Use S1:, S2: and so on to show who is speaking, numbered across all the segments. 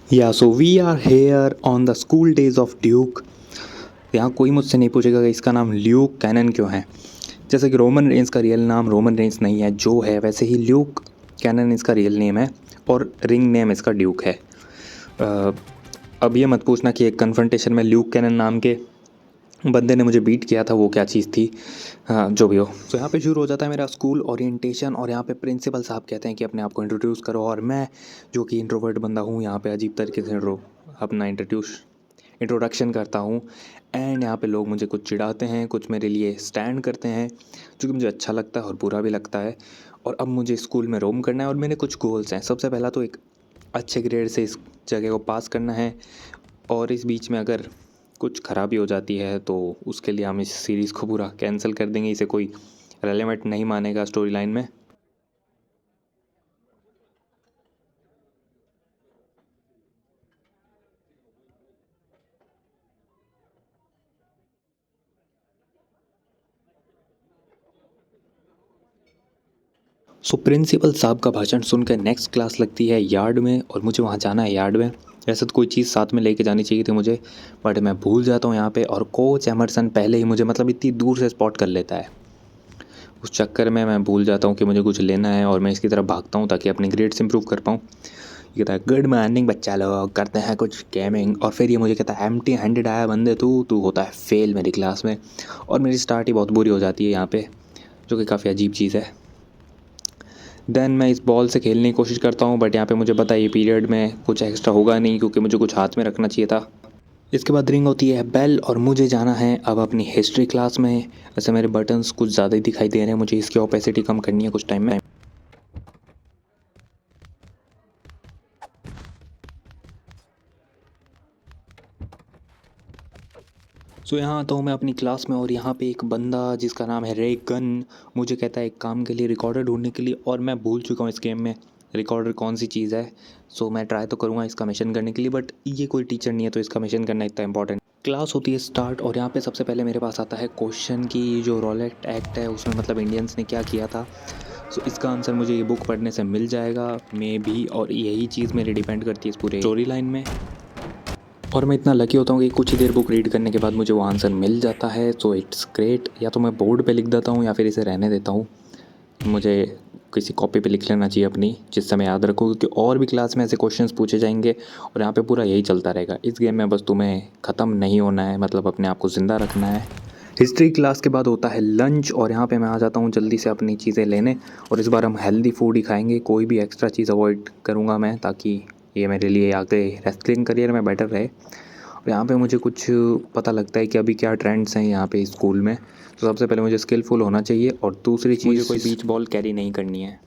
S1: या so we are here on the school days of Duke. यहाँ कोई मुझसे नहीं पूछेगा कि इसका नाम ल्यूक कैनन क्यों है। जैसे कि रोमन रेंस का रियल नाम रोमन रेंस नहीं है जो है, वैसे ही ल्यूक कैनन इसका रियल नेम है और रिंग नेम इसका ड्यूक है। अब ये मत पूछना कि एक कन्फ्रंटेशन में ल्यूक कैनन नाम के बंदे ने मुझे बीट किया था, वो क्या चीज़ थी। हाँ, जो भी हो। तो यहाँ पे शुरू हो जाता है मेरा स्कूल ओरिएंटेशन और यहाँ पे प्रिंसिपल साहब कहते हैं कि अपने आप को इंट्रोड्यूस करो, और मैं जो कि इंट्रोवर्ट बंदा हूँ यहाँ पे अजीब तरीके से अपना इंट्रोडक्शन करता हूँ। एंड यहाँ पे लोग मुझे कुछ चिढ़ाते हैं, कुछ मेरे लिए स्टैंड करते हैं, जो कि मुझे अच्छा लगता है और बुरा भी लगता है। और अब मुझे स्कूल में रोम करना है और मेरे कुछ गोल्स हैं। सबसे पहला तो एक अच्छे ग्रेड से इस जगह को पास करना है, और इस बीच में अगर कुछ ख़राबी हो जाती है तो उसके लिए हम इस सीरीज़ को पूरा कैंसिल कर देंगे, इसे कोई रेलेवेंट नहीं मानेगा स्टोरी लाइन में। सो प्रिंसिपल साहब का भाषण सुनकर नेक्स्ट क्लास लगती है यार्ड में, और मुझे वहाँ जाना है यार्ड में। वैसे तो कोई चीज़ साथ में लेके जानी चाहिए थी मुझे, बट मैं भूल जाता हूँ यहाँ पे, और कोच एमरसन पहले ही मुझे मतलब इतनी दूर से स्पॉट कर लेता है। उस चक्कर में मैं भूल जाता हूँ कि मुझे कुछ लेना है और मैं इसकी तरफ भागता हूँ ताकि अपनी ग्रेड्स इंप्रूव कर पाऊँ। ये कहता है गुड मॉर्निंग बच्चा लोग, करते हैं कुछ गेमिंग। और फिर ये मुझे कहता है एम्प्टी हैंडेड आया बंदे, तू तू होता है फेल मेरी क्लास में। और मेरी स्टार्ट ही बहुत बुरी हो जाती है यहाँ पे, जो कि काफ़ी अजीब चीज़ है। देन मैं इस बॉल से खेलने की कोशिश करता हूँ, बट यहाँ पे मुझे पता है ये पीरियड में कुछ एक्स्ट्रा होगा नहीं, क्योंकि मुझे कुछ हाथ में रखना चाहिए था। इसके बाद रिंग होती है बेल और मुझे जाना है अब अपनी हिस्ट्री क्लास में। वैसे मेरे बटन्स कुछ ज़्यादा ही दिखाई दे रहे हैं, मुझे इसकी ओपेसिटी कम करनी है कुछ टाइम में। सो यहाँ आता हूँ मैं अपनी क्लास में, और यहाँ पे एक बंदा जिसका नाम है रे गन मुझे कहता है एक काम के लिए, रिकॉर्डर ढूंढने के लिए। और मैं भूल चुका हूँ इस गेम में रिकॉर्डर कौन सी चीज़ है। सो मैं ट्राई तो करूँगा इसका मिशन करने के लिए, बट ये कोई टीचर नहीं है तो इसका मिशन करना इतना इंपॉर्टेंट। क्लास होती है स्टार्ट, और यहाँ पे सबसे पहले मेरे पास आता है क्वेश्चन की जो रॉलेट एक्ट है उसमें मतलब इंडियंस ने क्या किया था। सो इसका आंसर मुझे ये बुक पढ़ने से मिल जाएगा मे बी, और यही चीज़ मेरी डिपेंड करती है इस पूरे स्टोरी लाइन में। और मैं इतना लकी होता हूँ कि कुछ ही देर बुक रीड करने के बाद मुझे वो आंसर मिल जाता है। So it's great. या तो मैं बोर्ड पे लिख देता हूँ या फिर इसे रहने देता हूँ। मुझे किसी कॉपी पे लिख लेना चाहिए अपनी, जिससे मैं याद रखूँ, क्योंकि और भी क्लास में ऐसे क्वेश्चंस पूछे जाएंगे और यहाँ पे पूरा यही चलता रहेगा। इस गेम में बस तुम्हें ख़त्म नहीं होना है, मतलब अपने आप को ज़िंदा रखना है। हिस्ट्री क्लास के बाद होता है लंच, और यहाँ पे मैं आ जाता हूँ जल्दी से अपनी चीज़ें लेने। और इस बार हम हेल्दी फूड ही खाएंगे, कोई भी एक्स्ट्रा चीज़ अवॉइड करूँगा मैं, ताकि ये मेरे लिए आगे रेसलिंग करियर में बेटर रहे। और यहाँ पे मुझे कुछ पता लगता है कि अभी क्या ट्रेंड्स हैं यहाँ पे स्कूल में। तो सबसे पहले मुझे स्किलफुल होना चाहिए, और दूसरी चीज़ मुझे कोई बीच बॉल कैरी नहीं करनी है।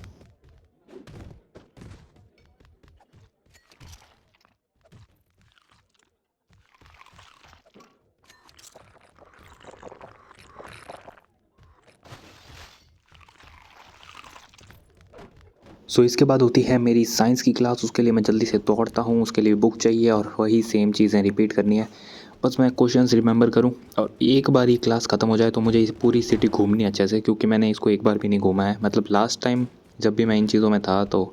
S1: सो इसके बाद होती है मेरी साइंस की क्लास। उसके लिए मैं जल्दी से दौड़ता हूँ, उसके लिए बुक चाहिए और वही सेम चीज़ें रिपीट करनी है। बस मैं क्वेश्चंस रिमेंबर करूँ, और एक बार ये क्लास ख़त्म हो जाए तो मुझे इस पूरी सिटी घूमनी है अच्छे से, क्योंकि मैंने इसको एक बार भी नहीं घूमा है। मतलब लास्ट टाइम जब भी मैं इन चीज़ों में था तो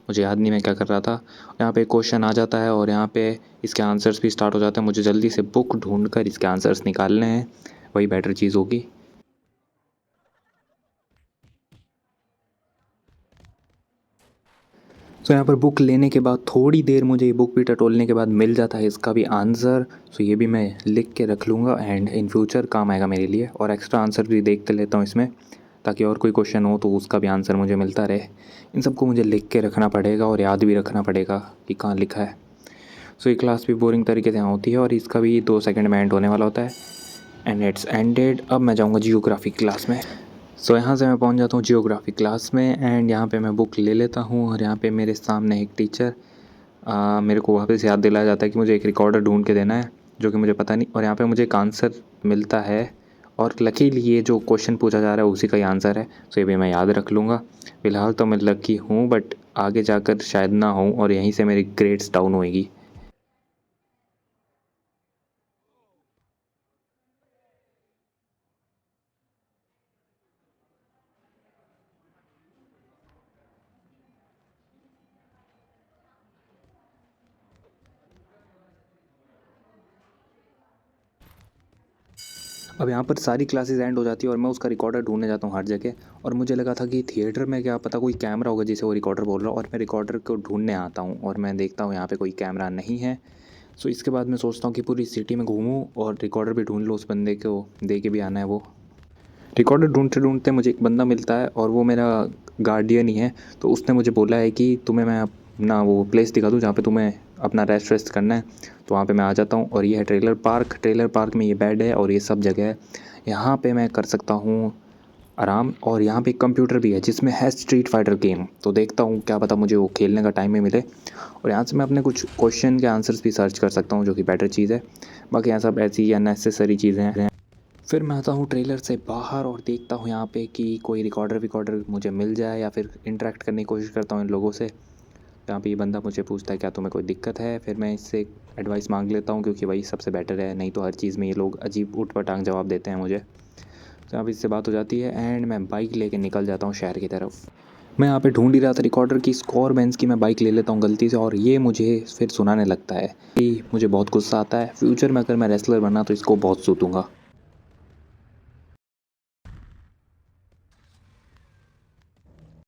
S1: मुझे याद नहीं मैं क्या कर रहा था। यहाँ पे क्वेश्चन आ जाता है और यहाँ पे इसके आंसर्स भी स्टार्ट हो जाते हैं। मुझे जल्दी से बुक ढूंढ कर इसके आंसर्स निकालने हैं, वही बेटर चीज़ होगी। सो यहाँ पर बुक लेने के बाद थोड़ी देर मुझे ये बुक भी टटोलने के बाद मिल जाता है इसका भी आंसर। सो ये भी मैं लिख के रख लूँगा एंड इन फ्यूचर काम आएगा मेरे लिए। और एक्स्ट्रा आंसर भी देखते लेता हूँ इसमें, ताकि और कोई क्वेश्चन हो तो उसका भी आंसर मुझे मिलता रहे। इन सबको मुझे लिख के रखना पड़ेगा और याद भी रखना पड़ेगा कि कहाँ लिखा है। सो ये क्लास भी बोरिंग तरीके से यहाँ होती है, और इसका भी 2 सेकंड में एंड होने वाला होता है। And it's ended. अब मैं जाऊँगा जियोग्राफी क्लास में। सो यहाँ से मैं पहुँच जाता हूँ जियोग्राफी क्लास में, एंड यहाँ पे मैं बुक ले लेता हूँ, और यहाँ पे मेरे सामने एक टीचर मेरे को वापस याद दिलाया जाता है कि मुझे एक रिकॉर्डर ढूंढ के देना है, जो कि मुझे पता नहीं। और यहाँ पे मुझे एक आंसर मिलता है, और लकीली ये जो क्वेश्चन पूछा जा रहा है उसी का ही आंसर है। सो ये भी मैं याद रख लूँगा। फ़िलहाल तो मैं लकी हूँ, बट आगे जाकर शायद ना हूँ, और यहीं से मेरी ग्रेड्स डाउन होएगी। अब यहाँ पर सारी क्लासेस एंड हो जाती है और मैं उसका रिकॉर्डर ढूंढने जाता हूँ हर जगह। और मुझे लगा था कि थिएटर में क्या पता कोई कैमरा होगा जिसे वो रिकॉर्डर बोल रहा हूँ, और मैं रिकॉर्डर को ढूंढने आता हूँ और मैं देखता हूँ यहाँ पे कोई कैमरा नहीं है। सो इसके बाद मैं सोचता हूँ कि पूरी सिटी में घूमूँ और रिकॉर्डर भी ढूंढ लूँ, उस बंदे को दे के भी आना है वो। रिकॉर्डर ढूंढते ढूंढते मुझे एक बंदा मिलता है और वो मेरा गार्डियन ही है। तो उसने मुझे बोला है कि तुम्हें मैं अपना वो प्लेस दिखा दूँ जहाँ पे तुम्हें अपना रेस्ट करना है। तो वहाँ पे मैं आ जाता हूँ और ये है ट्रेलर पार्क में ये बेड है और ये सब जगह है। यहाँ पे मैं कर सकता हूँ आराम, और यहाँ पे एक कंप्यूटर भी है जिसमें है स्ट्रीट फाइटर गेम। तो देखता हूँ क्या पता मुझे वो खेलने का टाइम में मिले, और यहाँ से मैं अपने कुछ क्वेश्चन के आंसर्स भी सर्च कर सकता हूँ जो कि बेटर चीज़ है। बाकी यहाँ सब ऐसी अननेसेसरी चीज़ें हैं। फिर मैं आता हूँ ट्रेलर से बाहर और देखता हूँ यहाँ पे कि कोई रिकॉर्डर मुझे मिल जाए, या फिर इंटरेक्ट करने की कोशिश करता हूँ इन लोगों से। यहाँ पे ये बंदा मुझे पूछता है क्या तुम्हें कोई दिक्कत है, फिर मैं इससे एडवाइस मांग लेता हूँ क्योंकि वही सबसे बेटर है, नहीं तो हर चीज़ में ये लोग अजीब ऊट पटांग जवाब देते हैं मुझे। तो यहाँ पे इससे बात हो जाती है एंड मैं बाइक लेके निकल जाता हूँ शहर की तरफ। मैं यहाँ पे ढूंढ ही रहा था रिकॉर्डर की, स्कोर बेंज की मैं बाइक ले लेता हूँ गलती से, और ये मुझे फिर सुनाने लगता है कि मुझे बहुत गुस्सा आता है, फ्यूचर में अगर मैं रेसलर बना तो इसको बहुत सूतूंगा।